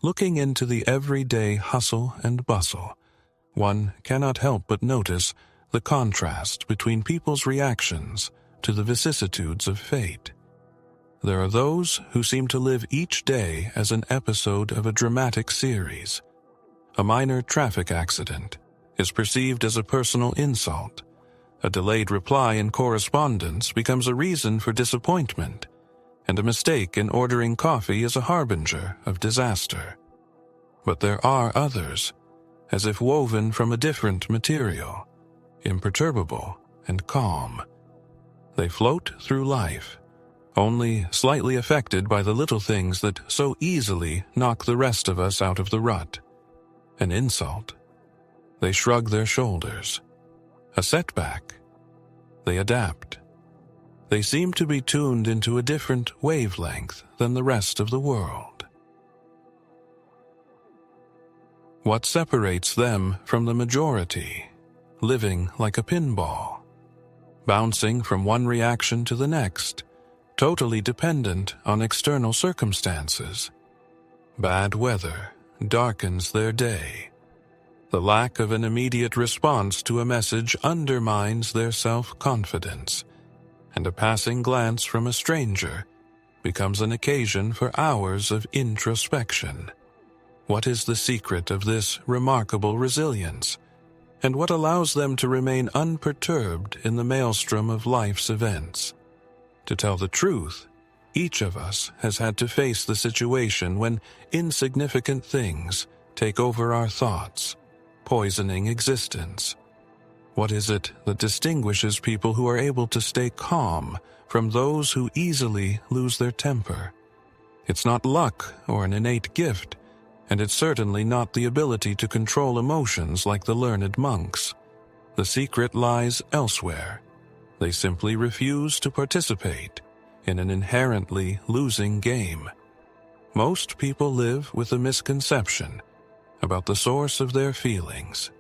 Looking into the everyday hustle and bustle, one cannot help but notice the contrast between people's reactions to the vicissitudes of fate. There are those who seem to live each day as an episode of a dramatic series. A minor traffic accident is perceived as a personal insult. A delayed reply in correspondence becomes a reason for disappointment, and a mistake in ordering coffee is a harbinger of disaster. But there are others, as if woven from a different material, imperturbable and calm. They float through life, only slightly affected by the little things that so easily knock the rest of us out of the rut. An insult, they shrug their shoulders. A setback, they adapt. They seem to be tuned into a different wavelength than the rest of the world. What separates them from the majority? Living like a pinball, bouncing from one reaction to the next, totally dependent on external circumstances. Bad weather darkens their day. The lack of an immediate response to a message undermines their self-confidence, and a passing glance from a stranger becomes an occasion for hours of introspection. What is the secret of this remarkable resilience, and what allows them to remain unperturbed in the maelstrom of life's events? To tell the truth, each of us has had to face the situation when insignificant things take over our thoughts, poisoning existence. What is it that distinguishes people who are able to stay calm from those who easily lose their temper? It's not luck or an innate gift, and it's certainly not the ability to control emotions like the learned monks. The secret lies elsewhere. They simply refuse to participate in an inherently losing game. Most people live with a misconception about the source of their feelings,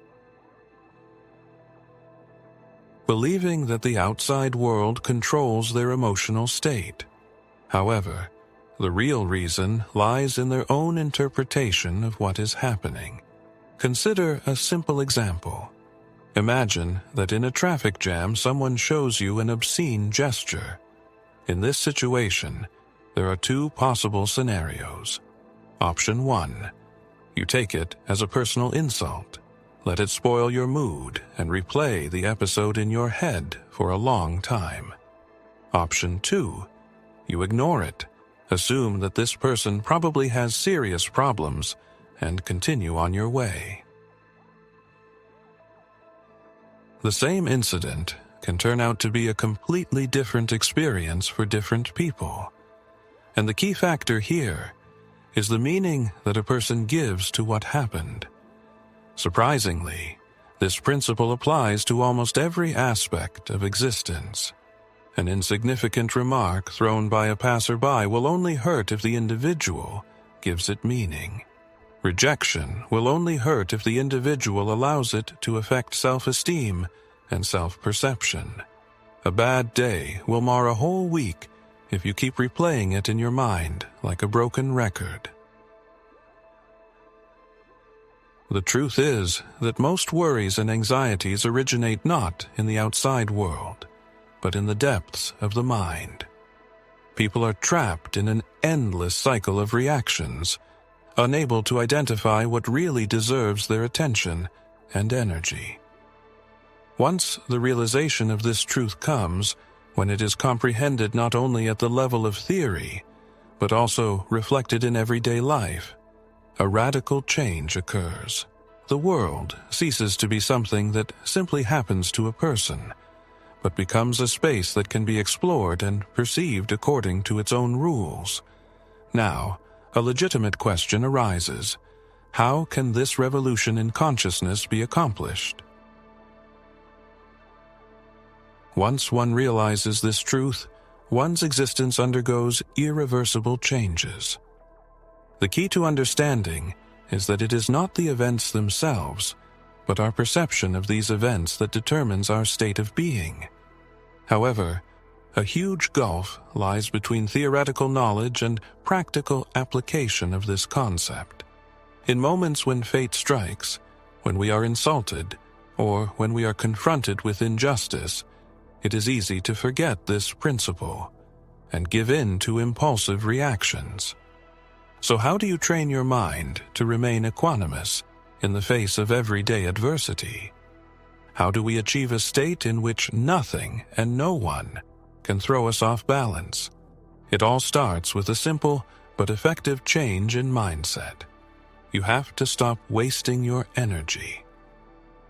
believing that the outside world controls their emotional state. However, the real reason lies in their own interpretation of what is happening. Consider a simple example. Imagine that in a traffic jam someone shows you an obscene gesture. In this situation, there are two possible scenarios. Option 1. You take it as a personal insult. Let it spoil your mood and replay the episode in your head for a long time. Option 2. You ignore it. Assume that this person probably has serious problems and continue on your way. The same incident can turn out to be a completely different experience for different people. And the key factor here is the meaning that a person gives to what happened. Surprisingly, this principle applies to almost every aspect of existence. An insignificant remark thrown by a passerby will only hurt if the individual gives it meaning. Rejection will only hurt if the individual allows it to affect self-esteem and self-perception. A bad day will mar a whole week if you keep replaying it in your mind like a broken record. The truth is that most worries and anxieties originate not in the outside world, but in the depths of the mind. People are trapped in an endless cycle of reactions, unable to identify what really deserves their attention and energy. Once the realization of this truth comes, when it is comprehended not only at the level of theory, but also reflected in everyday life, a radical change occurs. The world ceases to be something that simply happens to a person, but becomes a space that can be explored and perceived according to its own rules. Now, a legitimate question arises. How can this revolution in consciousness be accomplished? Once one realizes this truth, one's existence undergoes irreversible changes. The key to understanding is that it is not the events themselves, but our perception of these events that determines our state of being. However, a huge gulf lies between theoretical knowledge and practical application of this concept. In moments when fate strikes, when we are insulted, or when we are confronted with injustice, it is easy to forget this principle and give in to impulsive reactions. So how do you train your mind to remain equanimous in the face of everyday adversity? How do we achieve a state in which nothing and no one can throw us off balance? It all starts with a simple but effective change in mindset. You have to stop wasting your energy.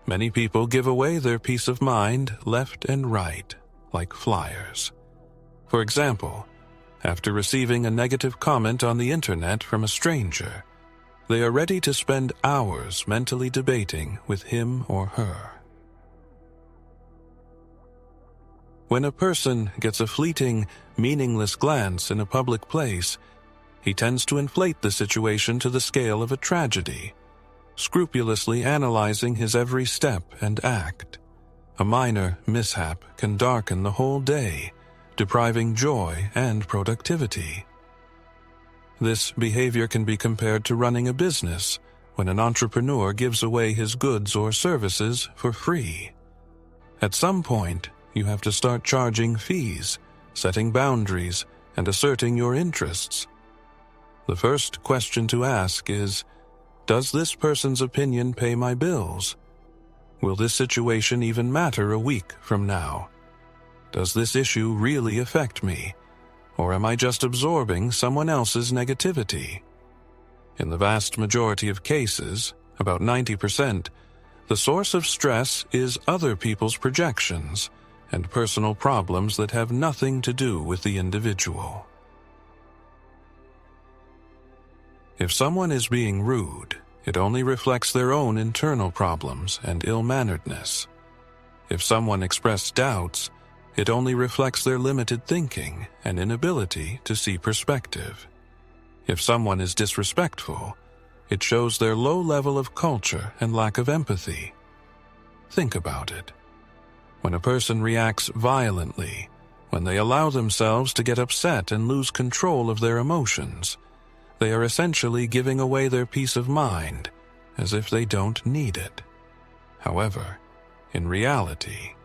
Many people give away their peace of mind left and right, like flyers. For example, after receiving a negative comment on the internet from a stranger, they are ready to spend hours mentally debating with him or her. When a person gets a fleeting, meaningless glance in a public place, he tends to inflate the situation to the scale of a tragedy, scrupulously analyzing his every step and act. A minor mishap can darken the whole day, depriving joy and productivity. This behavior can be compared to running a business when an entrepreneur gives away his goods or services for free. At some point, you have to start charging fees, setting boundaries, and asserting your interests. The first question to ask is, does this person's opinion pay my bills? Will this situation even matter a week from now? Does this issue really affect me? Or am I just absorbing someone else's negativity? In the vast majority of cases, about 90%, the source of stress is other people's projections and personal problems that have nothing to do with the individual. If someone is being rude, it only reflects their own internal problems and ill-manneredness. If someone expressed doubts, it only reflects their limited thinking and inability to see perspective. If someone is disrespectful, it shows their low level of culture and lack of empathy. Think about it. When a person reacts violently, when they allow themselves to get upset and lose control of their emotions, they are essentially giving away their peace of mind as if they don't need it. However, in reality,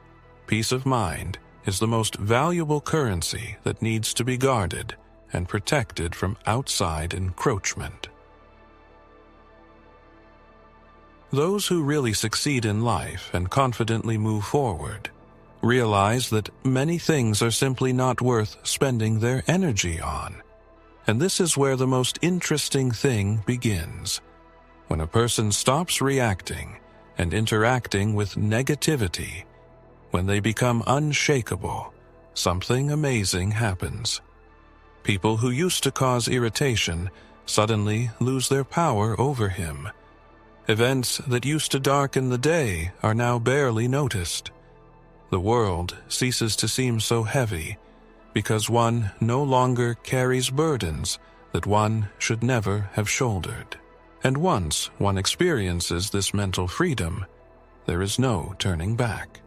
peace of mind is the most valuable currency that needs to be guarded and protected from outside encroachment. Those who really succeed in life and confidently move forward realize that many things are simply not worth spending their energy on. And this is where the most interesting thing begins. When a person stops reacting and interacting with negativity, when they become unshakable, something amazing happens. People who used to cause irritation suddenly lose their power over him. Events that used to darken the day are now barely noticed. The world ceases to seem so heavy because one no longer carries burdens that one should never have shouldered. And once one experiences this mental freedom, there is no turning back.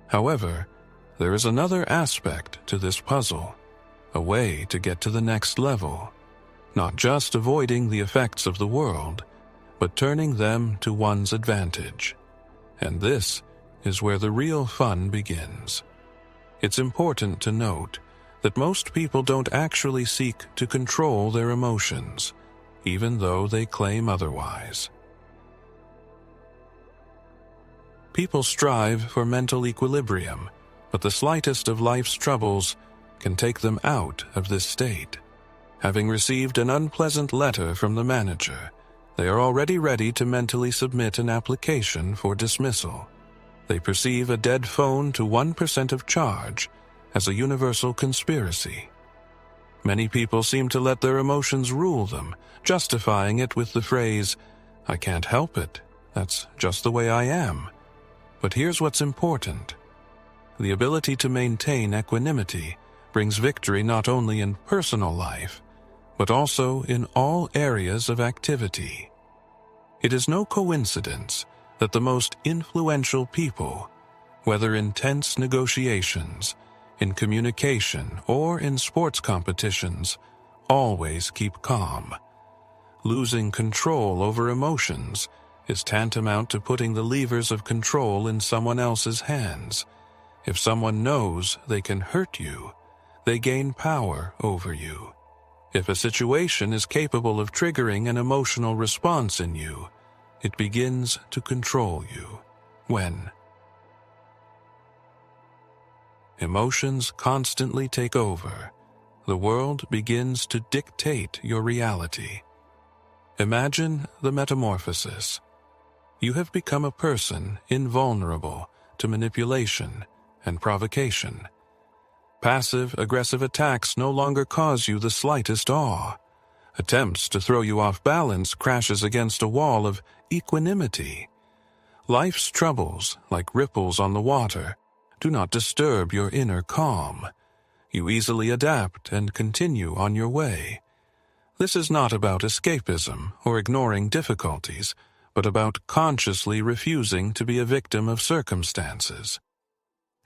However, there is another aspect to this puzzle, a way to get to the next level, not just avoiding the effects of the world, but turning them to one's advantage. And this is where the real fun begins. It's important to note that most people don't actually seek to control their emotions, even though they claim otherwise. People strive for mental equilibrium, but the slightest of life's troubles can take them out of this state. Having received an unpleasant letter from the manager, they are already ready to mentally submit an application for dismissal. They perceive a dead phone to 1% of charge as a universal conspiracy. Many people seem to let their emotions rule them, justifying it with the phrase, "I can't help it. That's just the way I am." But here's what's important. The ability to maintain equanimity brings victory not only in personal life, but also in all areas of activity. It is no coincidence that the most influential people, whether in tense negotiations, in communication, or in sports competitions, always keep calm. Losing control over emotions is tantamount to putting the levers of control in someone else's hands. If someone knows they can hurt you, they gain power over you. If a situation is capable of triggering an emotional response in you, it begins to control you. When emotions constantly take over, the world begins to dictate your reality. Imagine the metamorphosis. You have become a person invulnerable to manipulation and provocation. Passive-aggressive attacks no longer cause you the slightest awe. Attempts to throw you off balance crashes against a wall of equanimity. Life's troubles, like ripples on the water, do not disturb your inner calm. You easily adapt and continue on your way. This is not about escapism or ignoring difficulties, but about consciously refusing to be a victim of circumstances.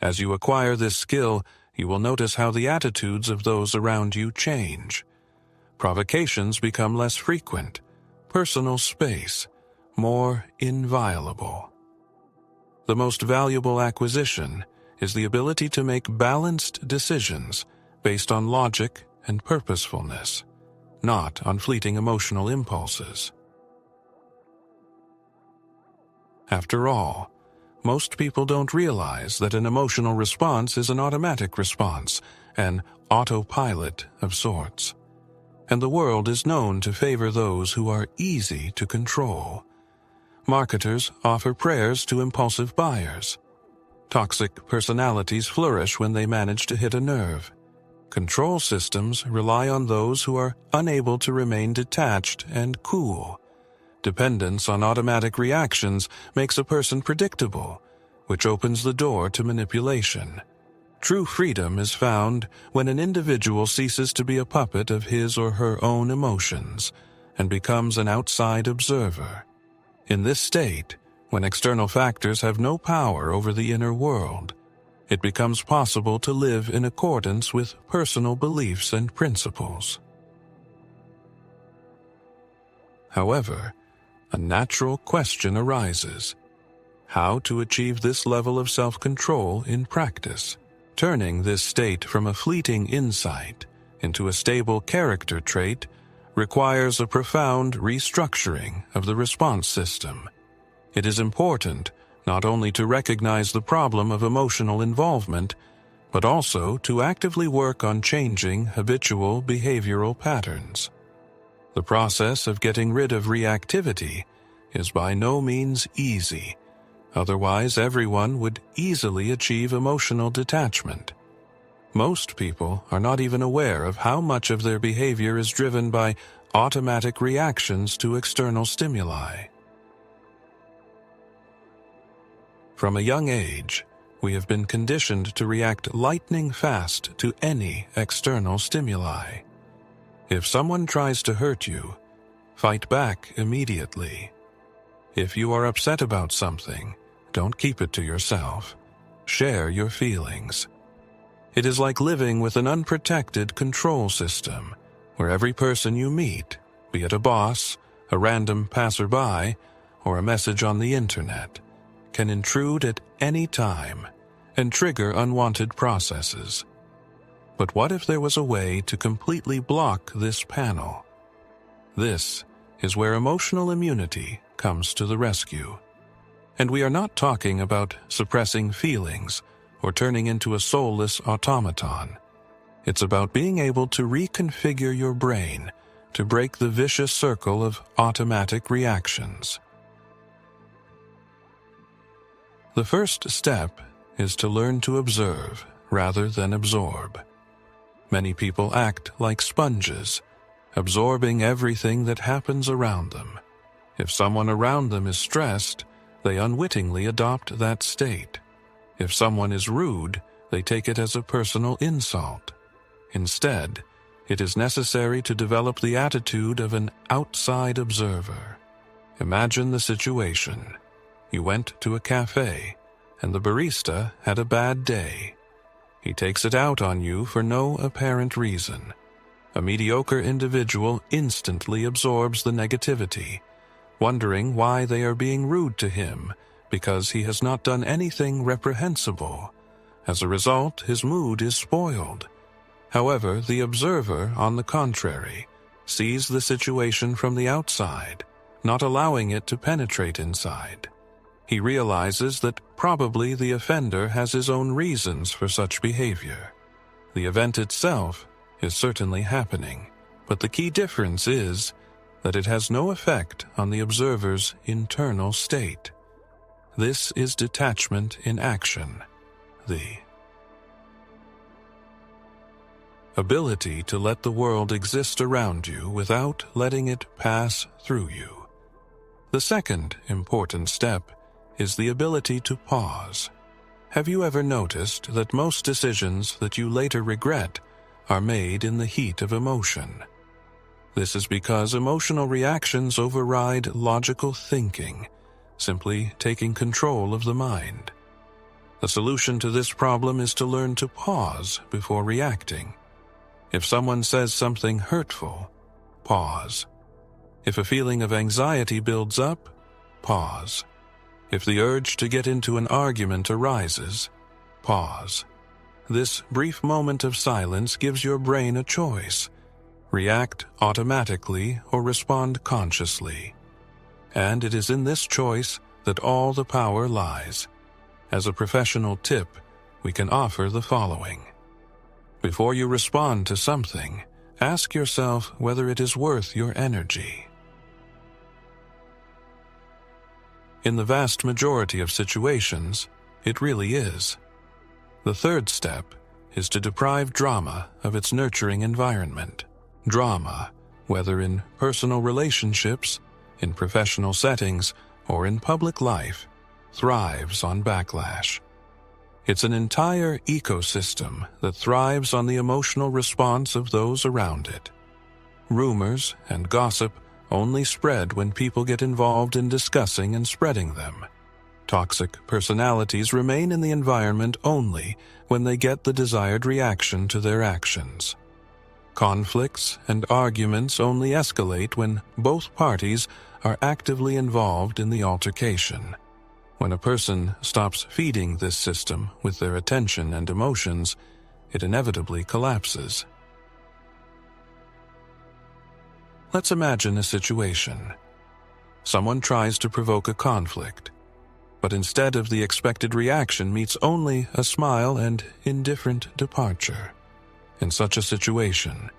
As you acquire this skill, you will notice how the attitudes of those around you change. Provocations become less frequent, personal space more inviolable. The most valuable acquisition is the ability to make balanced decisions based on logic and purposefulness, not on fleeting emotional impulses. After all, most people don't realize that an emotional response is an automatic response, an autopilot of sorts. And the world is known to favor those who are easy to control. Marketers offer prayers to impulsive buyers. Toxic personalities flourish when they manage to hit a nerve. Control systems rely on those who are unable to remain detached and cool. Dependence on automatic reactions makes a person predictable, which opens the door to manipulation. True freedom is found when an individual ceases to be a puppet of his or her own emotions and becomes an outside observer. In this state, when external factors have no power over the inner world, it becomes possible to live in accordance with personal beliefs and principles. However, a natural question arises: how to achieve this level of self-control in practice? Turning this state from a fleeting insight into a stable character trait requires a profound restructuring of the response system. It is important not only to recognize the problem of emotional involvement, but also to actively work on changing habitual behavioral patterns. The process of getting rid of reactivity is by no means easy. Otherwise, everyone would easily achieve emotional detachment. Most people are not even aware of how much of their behavior is driven by automatic reactions to external stimuli. From a young age, we have been conditioned to react lightning fast to any external stimuli. If someone tries to hurt you, fight back immediately. If you are upset about something, don't keep it to yourself. Share your feelings. It is like living with an unprotected control system, where every person you meet, be it a boss, a random passerby, or a message on the internet, can intrude at any time and trigger unwanted processes. But what if there was a way to completely block this panel? This is where emotional immunity comes to the rescue. And we are not talking about suppressing feelings or turning into a soulless automaton. It's about being able to reconfigure your brain to break the vicious circle of automatic reactions. The first step is to learn to observe rather than absorb. Many people act like sponges, absorbing everything that happens around them. If someone around them is stressed, they unwittingly adopt that state. If someone is rude, they take it as a personal insult. Instead, it is necessary to develop the attitude of an outside observer. Imagine the situation. You went to a cafe, and the barista had a bad day. He takes it out on you for no apparent reason. A mediocre individual instantly absorbs the negativity, wondering why they are being rude to him because he has not done anything reprehensible. As a result, his mood is spoiled. However, the observer, on the contrary, sees the situation from the outside, not allowing it to penetrate inside. He realizes that probably the offender has his own reasons for such behavior. The event itself is certainly happening, but the key difference is that it has no effect on the observer's internal state. This is detachment in action, the ability to let the world exist around you without letting it pass through you. The second important step is the ability to pause. Have you ever noticed that most decisions that you later regret are made in the heat of emotion? This is because emotional reactions override logical thinking, simply taking control of the mind. The solution to this problem is to learn to pause before reacting. If someone says something hurtful, pause. If a feeling of anxiety builds up, pause. If the urge to get into an argument arises, pause. This brief moment of silence gives your brain a choice: react automatically or respond consciously. And it is in this choice that all the power lies. As a professional tip, we can offer the following. Before you respond to something, ask yourself whether it is worth your energy. In the vast majority of situations, it really is. The third step is to deprive drama of its nurturing environment. Drama, whether in personal relationships, in professional settings, or in public life, thrives on backlash. It's an entire ecosystem that thrives on the emotional response of those around it. Rumors and gossip only spread when people get involved in discussing and spreading them. Toxic personalities remain in the environment only when they get the desired reaction to their actions. Conflicts and arguments only escalate when both parties are actively involved in the altercation. When a person stops feeding this system with their attention and emotions, it inevitably collapses. Let's imagine a situation. Someone tries to provoke a conflict, but instead of the expected reaction meets only a smile and indifferent departure. In such a situation,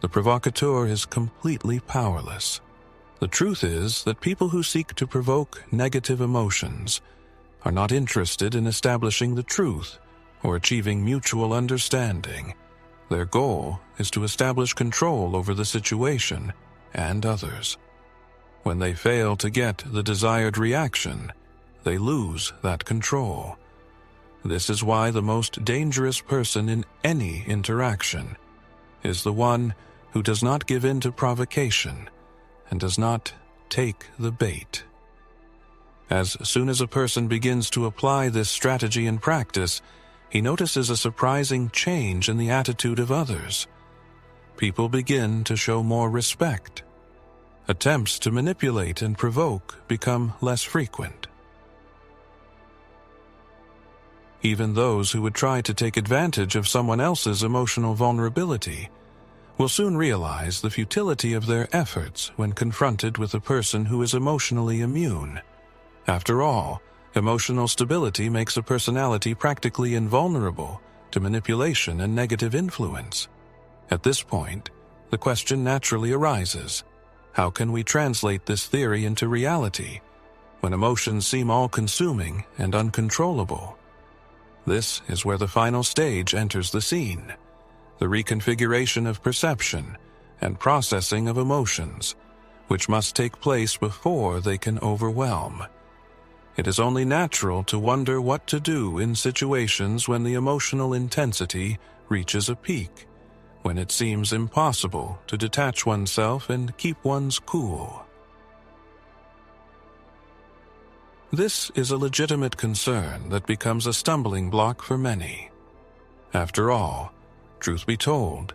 the provocateur is completely powerless. The truth is that people who seek to provoke negative emotions are not interested in establishing the truth or achieving mutual understanding. Their goal is to establish control over the situation and others. When they fail to get the desired reaction, they lose that control. This is why the most dangerous person in any interaction is the one who does not give in to provocation and does not take the bait. As soon as a person begins to apply this strategy in practice, he notices a surprising change in the attitude of others. People begin to show more respect. Attempts to manipulate and provoke become less frequent. Even those who would try to take advantage of someone else's emotional vulnerability will soon realize the futility of their efforts when confronted with a person who is emotionally immune. After all, emotional stability makes a personality practically invulnerable to manipulation and negative influence. At this point, the question naturally arises: how can we translate this theory into reality when emotions seem all-consuming and uncontrollable? This is where the final stage enters the scene: the reconfiguration of perception and processing of emotions, which must take place before they can overwhelm. It is only natural to wonder what to do in situations when the emotional intensity reaches a peak, when it seems impossible to detach oneself and keep one's cool. This is a legitimate concern that becomes a stumbling block for many. After all, truth be told,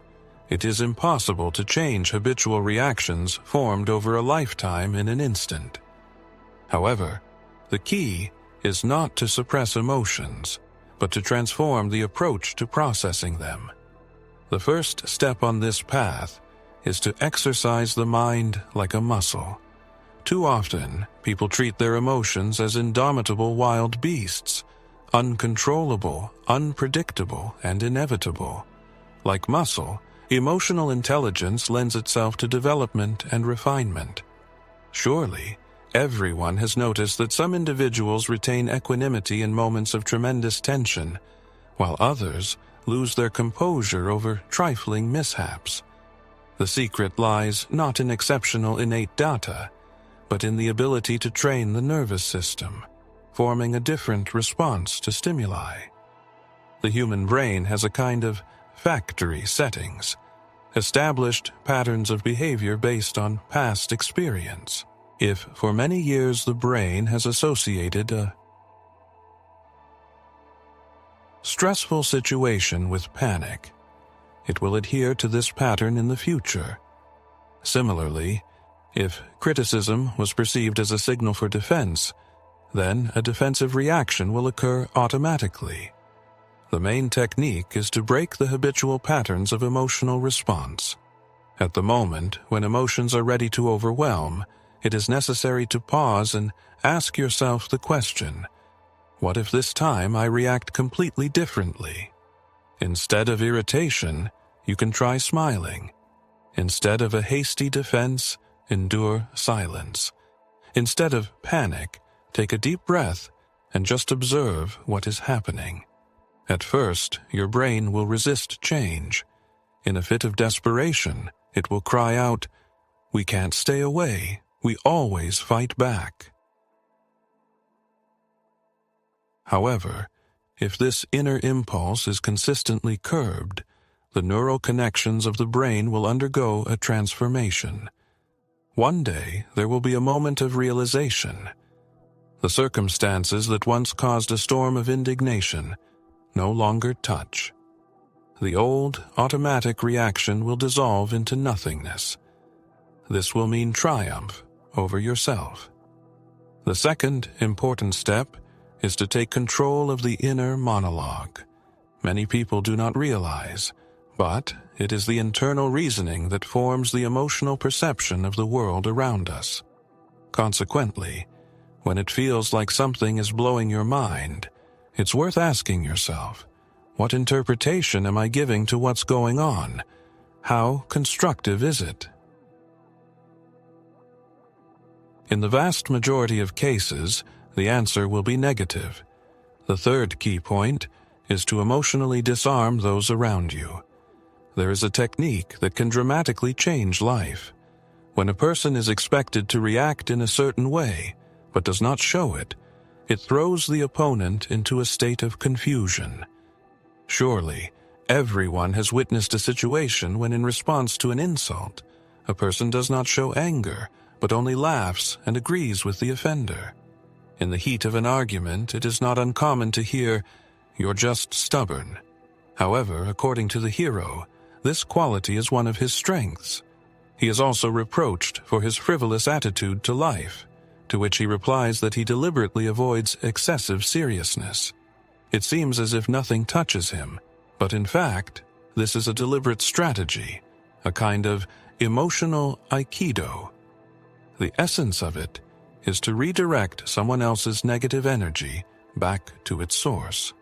It is impossible to change habitual reactions formed over a lifetime in an instant. However, the key is not to suppress emotions, but to transform the approach to processing them. The first step on this path is to exercise the mind like a muscle. Too often, people treat their emotions as indomitable wild beasts, uncontrollable, unpredictable, and inevitable. Like muscle, emotional intelligence lends itself to development and refinement. Surely, everyone has noticed that some individuals retain equanimity in moments of tremendous tension, while others lose their composure over trifling mishaps. The secret lies not in exceptional innate data, but in the ability to train the nervous system, forming a different response to stimuli. The human brain has a kind of factory settings, established patterns of behavior based on past experience. If for many years the brain has associated a stressful situation with panic, it will adhere to this pattern in the future. Similarly, if criticism was perceived as a signal for defense, then a defensive reaction will occur automatically. The main technique is to break the habitual patterns of emotional response. At the moment when emotions are ready to overwhelm, it is necessary to pause and ask yourself the question, what if this time I react completely differently? Instead of irritation, you can try smiling. Instead of a hasty defense, endure silence. Instead of panic, take a deep breath and just observe what is happening. At first, your brain will resist change. In a fit of desperation, it will cry out, "We can't stay away. We always fight back." However, if this inner impulse is consistently curbed, the neural connections of the brain will undergo a transformation. One day, there will be a moment of realization. The circumstances that once caused a storm of indignation no longer touch. The old, automatic reaction will dissolve into nothingness. This will mean triumph over yourself. The second important step is to take control of the inner monologue. Many people do not realize, but it is the internal reasoning that forms the emotional perception of the world around us. Consequently, when it feels like something is blowing your mind, it's worth asking yourself, what interpretation am I giving to what's going on? How constructive is it? In the vast majority of cases, the answer will be negative. The third key point is to emotionally disarm those around you. There is a technique that can dramatically change life. When a person is expected to react in a certain way, but does not show it, it throws the opponent into a state of confusion. Surely, everyone has witnessed a situation when in response to an insult, a person does not show anger, but only laughs and agrees with the offender. In the heat of an argument, it is not uncommon to hear, "You're just stubborn." However, according to the hero, this quality is one of his strengths. He is also reproached for his frivolous attitude to life, to which he replies that he deliberately avoids excessive seriousness. It seems as if nothing touches him, but in fact, this is a deliberate strategy, a kind of emotional aikido. The essence of it is to redirect someone else's negative energy back to its source.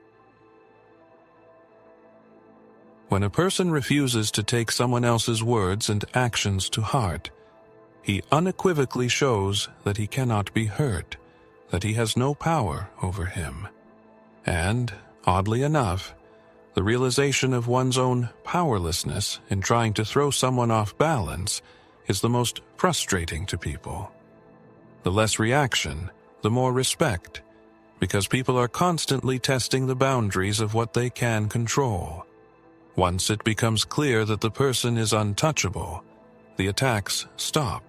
When a person refuses to take someone else's words and actions to heart, he unequivocally shows that he cannot be hurt, that he has no power over him. And, oddly enough, the realization of one's own powerlessness in trying to throw someone off balance is the most frustrating to people. The less reaction, the more respect, because people are constantly testing the boundaries of what they can control. Once it becomes clear that the person is untouchable, the attacks stop.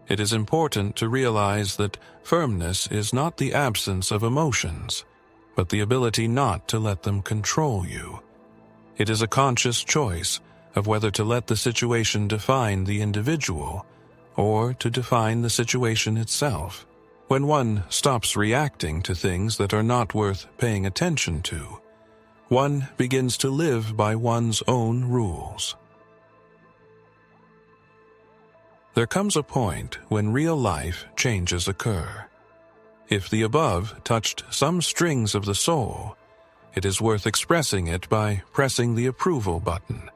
It is important to realize that firmness is not the absence of emotions, but the ability not to let them control you. It is a conscious choice, of whether to let the situation define the individual or to define the situation itself. When one stops reacting to things that are not worth paying attention to, one begins to live by one's own rules. There comes a point when real life changes occur. If the above touched some strings of the soul, it is worth expressing it by pressing the approval button,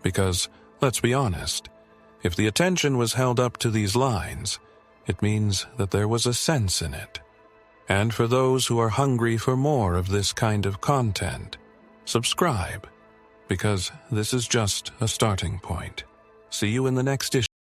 because, let's be honest, if the attention was held up to these lines, it means that there was a sense in it. And for those who are hungry for more of this kind of content, subscribe, because this is just a starting point. See you in the next issue.